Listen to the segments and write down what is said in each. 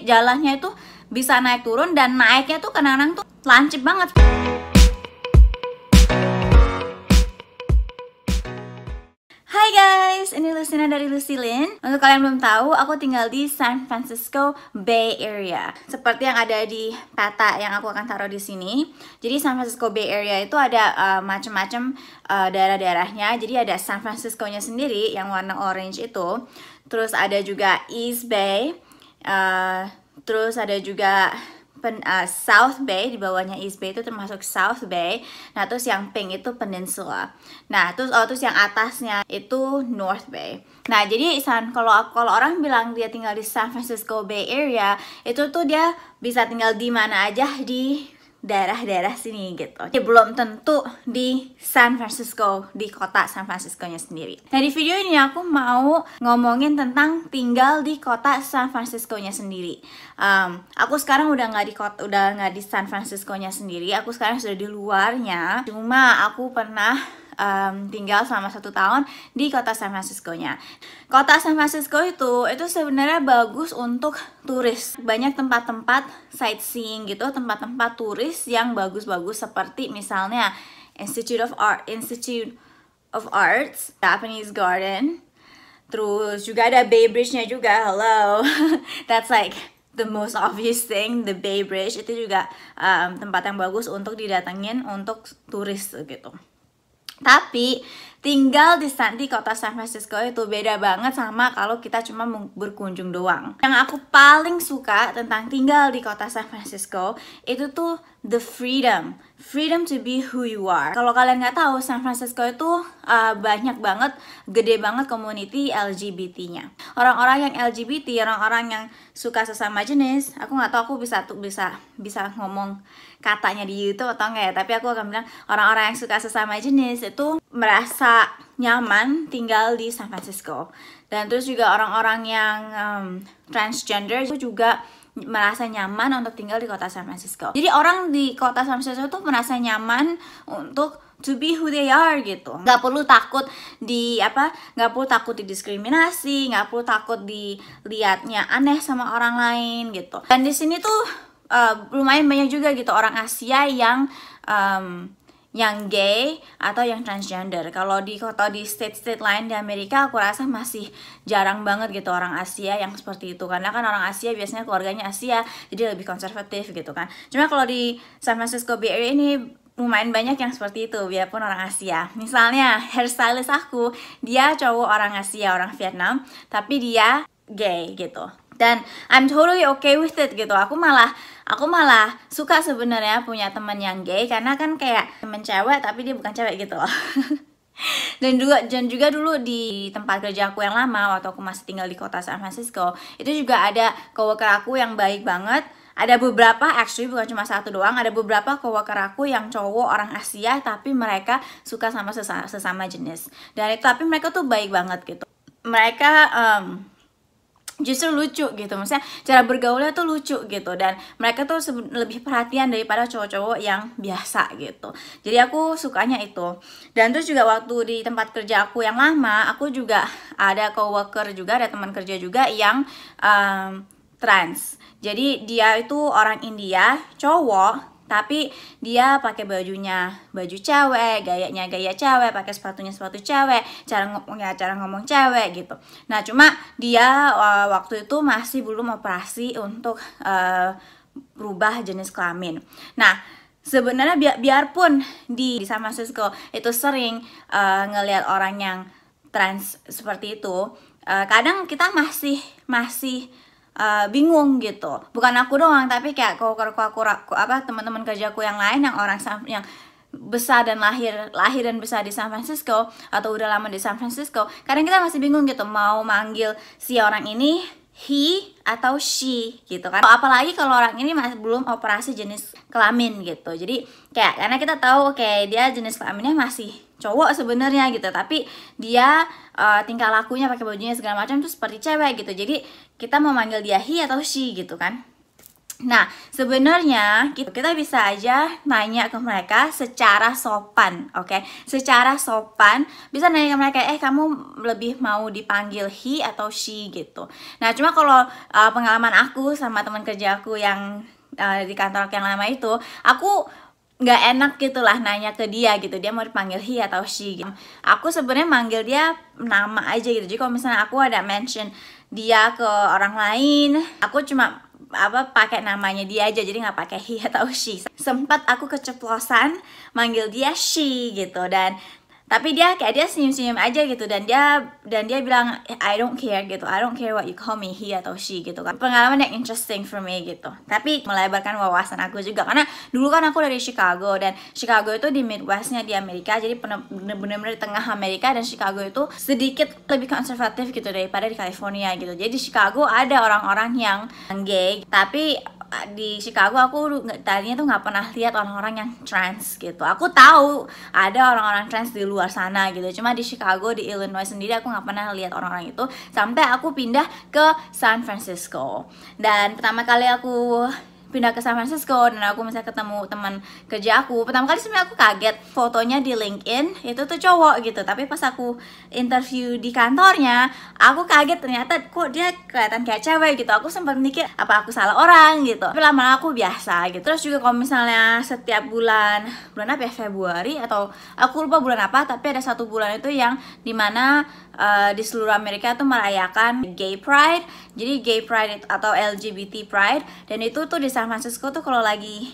jalannya itu bisa naik turun, dan naiknya tuh kadang-kadang tuh lancip banget. Hai guys, ini Lucina dari Lucilin. Untuk kalian belum tahu, aku tinggal di San Francisco Bay Area. Seperti yang ada di peta yang aku akan taruh di sini. Jadi San Francisco Bay Area itu ada macam-macam daerah-daerahnya. Jadi ada San Francisco-nya sendiri yang warna orange itu. Terus ada juga East Bay. Terus ada juga South Bay, di bawahnya East Bay itu termasuk South Bay. Nah, terus yang pink itu Peninsula. Nah, terus yang atasnya itu North Bay. Nah, jadi kalau orang bilang dia tinggal di San Francisco Bay Area, itu tuh dia bisa tinggal di mana aja di daerah-daerah sini gitu. Jadi belum tentu di San Francisco, di kota San Francisco-nya sendiri. Nah, di video ini aku mau ngomongin tentang tinggal di kota San Francisco-nya sendiri. Aku sekarang udah nggak di San Francisco-nya sendiri. Aku sekarang sudah di luarnya. Cuma aku pernah tinggal selama 1 tahun di kota San Francisco-nya. Kota San Francisco itu sebenarnya bagus untuk turis. Banyak tempat-tempat sightseeing gitu, tempat-tempat turis yang bagus-bagus seperti misalnya Institute of Arts, Japanese Garden. Terus juga ada Bay Bridge-nya juga. Hello. That's like the most obvious thing, the Bay Bridge. Itu juga tempat yang bagus untuk didatengin untuk turis gitu. Tapi tinggal di kota San Francisco itu beda banget sama kalau kita cuma berkunjung doang. Yang aku paling suka tentang tinggal di kota San Francisco itu tuh the freedom to be who you are. Kalau kalian nggak tahu, San Francisco itu banyak banget, gede banget community LGBT-nya. Orang-orang yang LGBT, orang-orang yang suka sesama jenis, aku nggak tahu aku bisa ngomong katanya di YouTube atau enggak ya, tapi aku akan bilang orang-orang yang suka sesama jenis itu merasa nyaman tinggal di San Francisco. Dan terus juga orang-orang yang transgender itu juga merasa nyaman untuk tinggal di kota San Francisco. Jadi orang di kota San Francisco tuh merasa nyaman untuk to be who they are gitu. Nggak perlu takut didiskriminasi, nggak perlu takut dilihatnya aneh sama orang lain gitu. Dan di sini tuh lumayan banyak juga gitu orang Asia yang gay atau yang transgender. Kalau di state lain di Amerika, aku rasa masih jarang banget gitu orang Asia yang seperti itu, karena kan orang Asia biasanya keluarganya Asia, jadi lebih konservatif gitu kan. Cuma kalau di San Francisco Bay Area ini lumayan banyak yang seperti itu, biarpun orang Asia. Misalnya hairstylist aku, dia cowok orang Asia, orang Vietnam, tapi dia gay gitu. Dan I'm totally okay with it gitu. Aku malah suka sebenarnya punya teman yang gay, karena kan kayak temen cewek tapi dia bukan cewek gitu loh. Dan juga dulu di tempat kerja aku yang lama, waktu aku masih tinggal di kota San Francisco, itu juga ada coworker aku yang baik banget. Ada beberapa, actually bukan cuma satu doang, ada beberapa coworker aku yang cowok orang Asia, tapi mereka suka sama sesama jenis. Dan tapi mereka tuh baik banget gitu. Mereka justru lucu gitu, maksudnya cara bergaulnya tuh lucu gitu, dan mereka tuh lebih perhatian daripada cowok-cowok yang biasa gitu. Jadi aku sukanya itu. Dan terus juga waktu di tempat kerja aku yang lama, aku juga ada coworker juga, ada teman kerja juga yang trans. Jadi dia itu orang India, cowok, tapi dia pakai baju cewek, gayanya gaya cewek, pakai sepatu cewek, cara ngomong cewek gitu. Nah, cuma dia waktu itu masih belum operasi untuk berubah jenis kelamin. Nah, sebenarnya biarpun di San Francisco itu sering ngelihat orang yang trans seperti itu, kadang kita masih bingung gitu. Bukan aku doang, tapi kayak teman-teman kerjaku yang lain yang orang yang besar dan lahir dan besar di San Francisco atau udah lama di San Francisco, kadang kita masih bingung gitu mau manggil si orang ini he atau she gitu kan. Apalagi kalau orang ini masih belum operasi jenis kelamin gitu. Jadi kayak karena kita tahu dia jenis kelaminnya masih cowok sebenarnya gitu, tapi dia tingkah lakunya pakai bajunya segala macam tuh seperti cewek gitu. Jadi kita mau manggil dia he atau she gitu kan. Nah, sebenarnya kita bisa aja nanya ke mereka secara sopan, oke? Secara sopan, bisa nanya ke mereka, kamu lebih mau dipanggil he atau she gitu. Nah, cuma kalau pengalaman aku sama teman kerja aku yang di kantor yang lama itu, aku nggak enak gitulah nanya ke dia gitu, dia mau dipanggil he atau she gitu. Aku sebenarnya manggil dia nama aja gitu. Jadi kalau misalnya aku ada mention dia ke orang lain, aku cuma pakai namanya dia aja, jadi nggak pakai he atau she. Sempat aku keceplosan manggil dia she gitu, tapi dia senyum-senyum aja gitu, dan dia bilang I don't care gitu, I don't care what you call me, he atau she gitu kan. Pengalaman yang interesting for me gitu, tapi melebarkan wawasan aku juga, karena dulu kan aku dari Chicago, dan Chicago itu di Midwestnya di Amerika, jadi bener-bener di tengah Amerika, dan Chicago itu sedikit lebih konservatif gitu daripada di California gitu. Jadi di Chicago ada orang-orang yang gay, tapi di Chicago aku tadinya tuh nggak pernah lihat orang-orang yang trans gitu. Aku tahu ada orang-orang trans di luar sana gitu, cuma di Chicago, di Illinois sendiri aku nggak pernah lihat orang-orang itu sampai aku pindah ke San Francisco. Dan pertama kali aku pindah ke San Francisco dan aku misalnya ketemu teman kerja aku, pertama kali sebenarnya aku kaget, fotonya di LinkedIn itu tuh cowok gitu, tapi pas aku interview di kantornya aku kaget, ternyata kok dia kelihatan kayak cewek gitu. Aku sempat mikir apa aku salah orang gitu, tapi lama-lama aku biasa gitu. Terus juga kalau misalnya setiap bulan apa ya, Februari atau aku lupa bulan apa, tapi ada satu bulan itu yang dimana di seluruh Amerika tuh merayakan Gay Pride. Jadi Gay Pride atau LGBT Pride, dan itu tuh di San Francisco tuh kalau lagi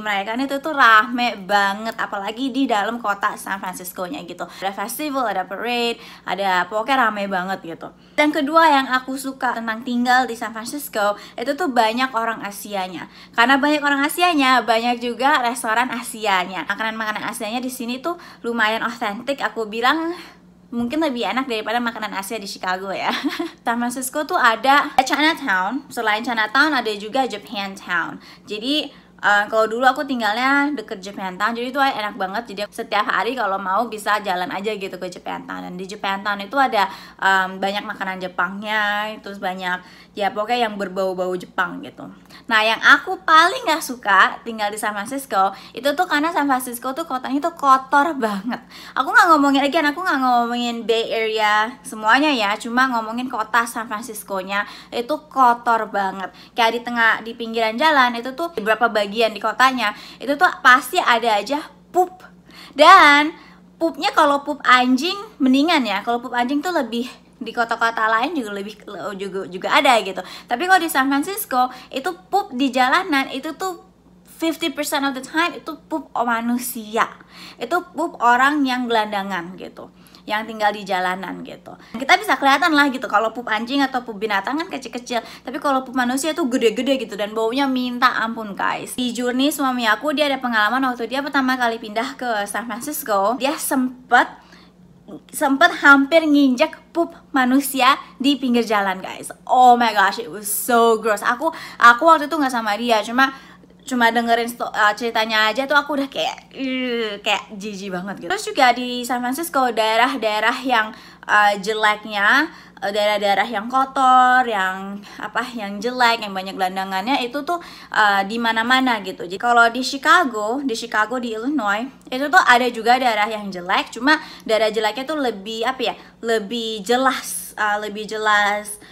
merayakan itu tuh rame banget, apalagi di dalam kota San Francisco-nya gitu. Ada festival, ada parade, ada pokoknya rame banget gitu. Dan kedua yang aku suka tentang tinggal di San Francisco, itu tuh banyak orang Asianya. Karena banyak orang Asianya, banyak juga restoran Asianya. Makanan-makanan Asianya di sini tuh lumayan otentik, aku bilang mungkin lebih enak daripada makanan Asia di Chicago ya. San Francisco tuh ada Chinatown, selain Chinatown ada juga Japantown. Jadi kalau dulu aku tinggalnya deket Japantown, jadi itu enak banget. Jadi setiap hari kalau mau bisa jalan aja gitu ke Japantown. Dan di Japantown itu ada banyak makanan Jepangnya, terus banyak ya pokoknya yang berbau-bau Jepang gitu. Nah, yang aku paling gak suka tinggal di San Francisco itu tuh karena San Francisco tuh kotanya tuh kotor banget. Aku nggak ngomongin Bay Area semuanya ya, cuma ngomongin kota San Francisco-nya itu kotor banget. Kayak di pinggiran jalan itu tuh di beberapa bagian di kotanya itu tuh pasti ada aja pup. Dan pupnya kalau pup anjing mendingan ya. Kalau pup anjing tuh lebih di kota-kota lain juga ada gitu. Tapi kalau di San Francisco itu pup di jalanan itu tuh 50% of the time itu pup manusia. Itu pup orang yang gelandangan gitu, yang tinggal di jalanan gitu. Kita bisa kelihatan lah gitu kalau pup anjing atau pup binatang kan kecil-kecil, tapi kalau pup manusia tuh gede-gede gitu, dan baunya minta ampun guys. Di Journey suami aku, dia ada pengalaman waktu dia pertama kali pindah ke San Francisco, dia sempet hampir nginjek pup manusia di pinggir jalan guys. Oh my gosh, it was so gross. Aku waktu itu nggak sama dia, cuma dengerin ceritanya aja tuh aku udah kayak jijik banget gitu. Terus juga di San Francisco daerah-daerah yang jeleknya, daerah-daerah yang kotor, yang jelek, yang banyak gelandangannya itu tuh di mana-mana gitu. Jadi kalau di Chicago di Illinois itu tuh ada juga daerah yang jelek, cuma daerah jeleknya tuh lebih jelas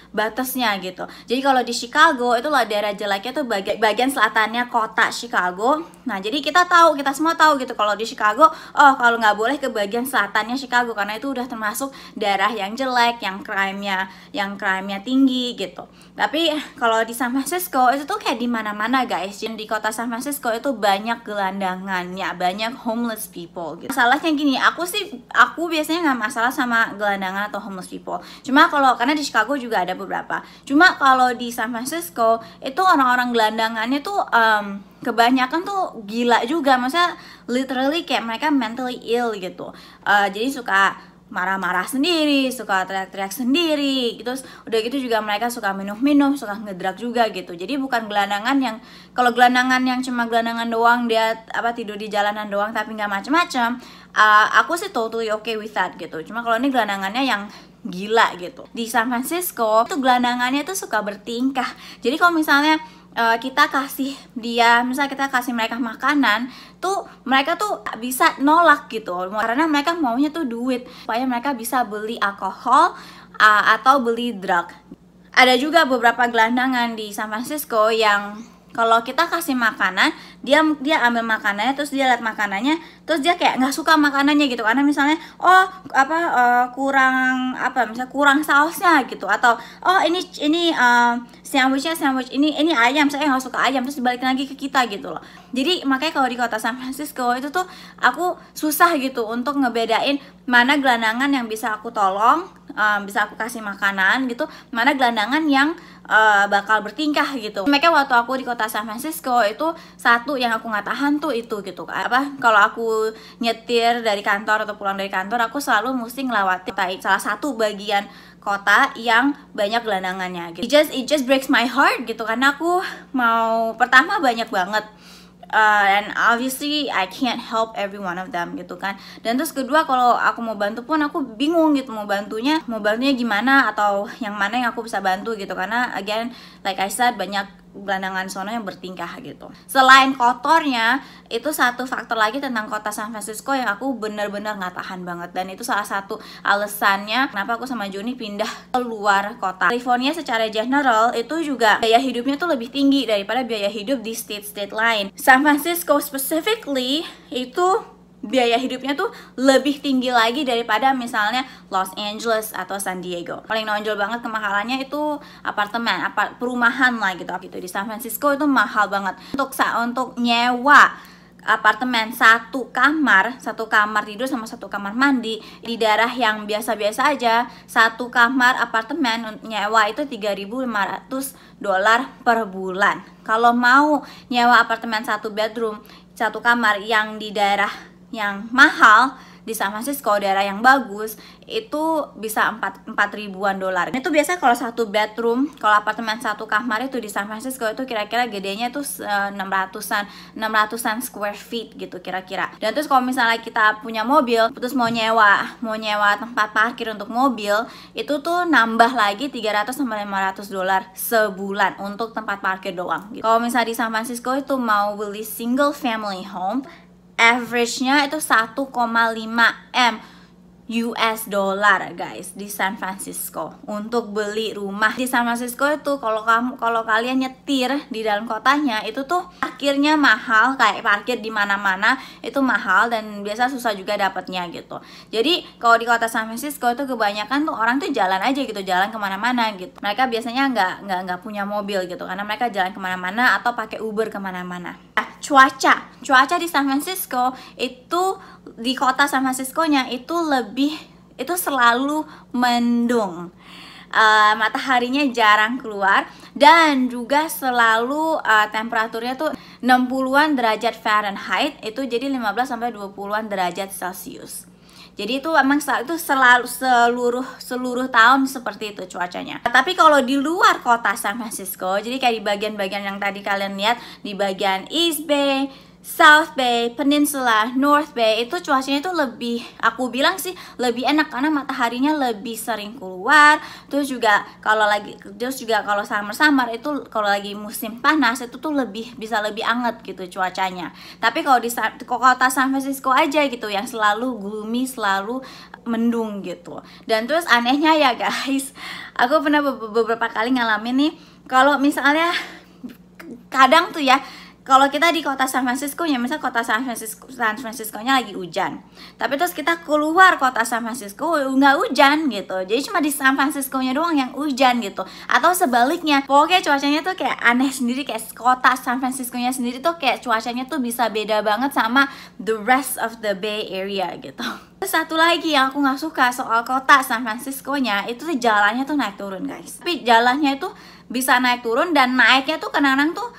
batasnya gitu. Jadi kalau di Chicago itu lah daerah jeleknya tuh bagian selatannya kota Chicago. Nah, jadi kita semua tahu gitu kalau di Chicago, kalau nggak boleh ke bagian selatannya Chicago karena itu udah termasuk daerah yang jelek, yang crime-nya tinggi gitu. Tapi kalau di San Francisco itu tuh kayak di mana-mana guys. Di kota San Francisco itu banyak gelandangannya, banyak homeless people gitu. Masalahnya gini, aku biasanya nggak masalah sama gelandangan atau homeless people. Cuma karena di Chicago juga ada beberapa. Cuma kalau di San Francisco itu orang-orang gelandangannya tuh kebanyakan tuh gila juga. Maksudnya literally kayak mereka mentally ill gitu. Jadi suka marah-marah sendiri, suka teriak-teriak sendiri, terus udah gitu juga mereka suka minum-minum, suka ngedrug juga gitu. Jadi bukan gelandangan yang, kalau gelandangan yang cuma gelandangan doang, dia tidur di jalanan doang tapi nggak macem-macem, aku sih totally okay with that gitu. Cuma kalau ini gelandangannya yang gila gitu. Di San Francisco itu gelandangannya tuh suka bertingkah. Jadi kalau misalnya kita kasih dia, misalnya kita kasih mereka makanan, tuh mereka tuh bisa nolak gitu, karena mereka maunya tuh duit supaya mereka bisa beli alkohol atau beli drug. Ada juga beberapa gelandangan di San Francisco yang kalau kita kasih makanan, dia ambil makanannya, terus dia lihat makanannya, terus dia kayak nggak suka makanannya gitu, karena misalnya kurang misalnya kurang sausnya gitu, atau ini sandwich ini ayam, saya nggak suka ayam, terus dibalik lagi ke kita gitu loh. Jadi makanya kalau di kota San Francisco itu tuh aku susah gitu untuk ngebedain mana gelandangan yang bisa aku tolong, bisa aku kasih makanan gitu, mana gelandangan yang bakal bertingkah gitu. Makanya waktu aku di kota San Francisco itu satu yang aku nggak tahan tuh itu gitu, kalau aku nyetir dari kantor atau pulang dari kantor, aku selalu mesti ngelewatin salah satu bagian kota yang banyak gelandangannya gitu. It just breaks my heart gitu, karena aku mau, pertama banyak banget, and obviously I can't help every one of them gitu kan. Dan terus kedua, kalau aku mau bantu pun aku bingung gitu, mau bantunya gimana, atau yang mana yang aku bisa bantu gitu, karena again like I said, banyak gelandangan sono yang bertingkah gitu. Selain kotornya, itu satu faktor lagi tentang kota San Francisco yang aku bener-bener nggak tahan banget, dan itu salah satu alasannya kenapa aku sama Joni pindah ke luar kota. California secara general itu juga biaya hidupnya tuh lebih tinggi daripada biaya hidup di state-state lain. San Francisco specifically itu biaya hidupnya tuh lebih tinggi lagi daripada misalnya Los Angeles atau San Diego. Paling nonjol banget kemahalannya itu apartemen, perumahan lah gitu. Di San Francisco itu mahal banget. Untuk nyewa apartemen satu kamar tidur sama satu kamar mandi di daerah yang biasa-biasa aja, satu kamar apartemen nyewa itu $3.500 per bulan. Kalau mau nyewa apartemen satu bedroom, satu kamar yang di daerah yang mahal di San Francisco, daerah yang bagus, itu bisa 4 ribuan dolar. Itu biasa kalau satu bedroom, kalau apartemen satu kamar itu di San Francisco itu kira-kira gedenya tuh 600-an square feet gitu kira-kira. Dan terus kalau misalnya kita punya mobil, terus mau nyewa tempat parkir untuk mobil, itu tuh nambah lagi $300-500 sebulan untuk tempat parkir doang gitu. Kalau misalnya di San Francisco itu mau beli single family home, average-nya itu 1,5 M US dollar guys di San Francisco untuk beli rumah. Di San Francisco itu kalau kalian nyetir di dalam kotanya itu tuh parkirnya mahal, kayak parkir di mana-mana itu mahal, dan biasa susah juga dapatnya gitu. Jadi kalau di kota San Francisco itu kebanyakan tuh orang tuh jalan aja gitu, jalan kemana-mana gitu. Mereka biasanya nggak punya mobil gitu, karena mereka jalan kemana-mana atau pakai Uber kemana-mana. Cuaca di San Francisco itu, di kota San Francisco-nya itu selalu mendung. Mataharinya jarang keluar, dan juga selalu temperaturnya tuh 60-an derajat Fahrenheit, itu jadi 15-20-an derajat Celcius. Jadi itu emang itu selalu seluruh tahun seperti itu cuacanya. Tapi kalau di luar kota San Francisco, jadi kayak di bagian-bagian yang tadi kalian lihat, di bagian East Bay, South Bay, Peninsula, North Bay, itu cuacanya itu lebih, aku bilang sih lebih enak, karena mataharinya lebih sering keluar. Terus juga kalau summer itu, kalau lagi musim panas itu tuh bisa lebih anget gitu cuacanya. Tapi kalau di kota San Francisco aja gitu yang selalu gloomy, selalu mendung gitu. Dan terus anehnya ya guys, aku pernah beberapa kali ngalamin nih, kalau misalnya kadang tuh ya, kalau kita di kota San Francisco-nya, misal kota San Francisco-nya lagi hujan, tapi terus kita keluar kota San Francisco nggak hujan gitu, jadi cuma di San Francisco-nya doang yang hujan gitu, atau sebaliknya. Pokoknya cuacanya tuh kayak aneh sendiri, kayak kota San Francisco-nya sendiri tuh kayak cuacanya tuh bisa beda banget sama the rest of the Bay Area gitu. Terus satu lagi yang aku nggak suka soal kota San Francisco-nya, itu tuh jalannya tuh naik turun guys. Tapi jalannya itu bisa naik turun, dan naiknya tuh kadang-kadang tuh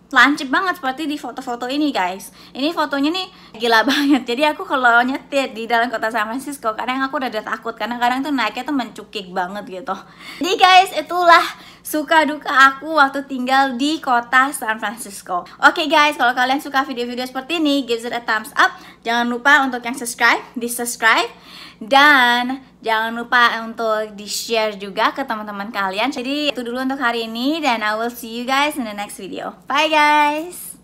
lancip banget seperti di foto-foto ini guys. Ini fotonya nih gila banget. Jadi aku kalau nyetir di dalam kota San Francisco, kadang aku udah takut, karena kadang tuh naiknya tuh mencukik banget gitu. Jadi guys, itulah suka duka aku waktu tinggal di kota San Francisco. Oke guys, kalau kalian suka video-video seperti ini, give it a thumbs up. Jangan lupa untuk yang subscribe, di subscribe. Dan Jangan lupa untuk di-share juga ke teman-teman kalian. Jadi itu dulu untuk hari ini, dan I will see you guys in the next video. Bye guys!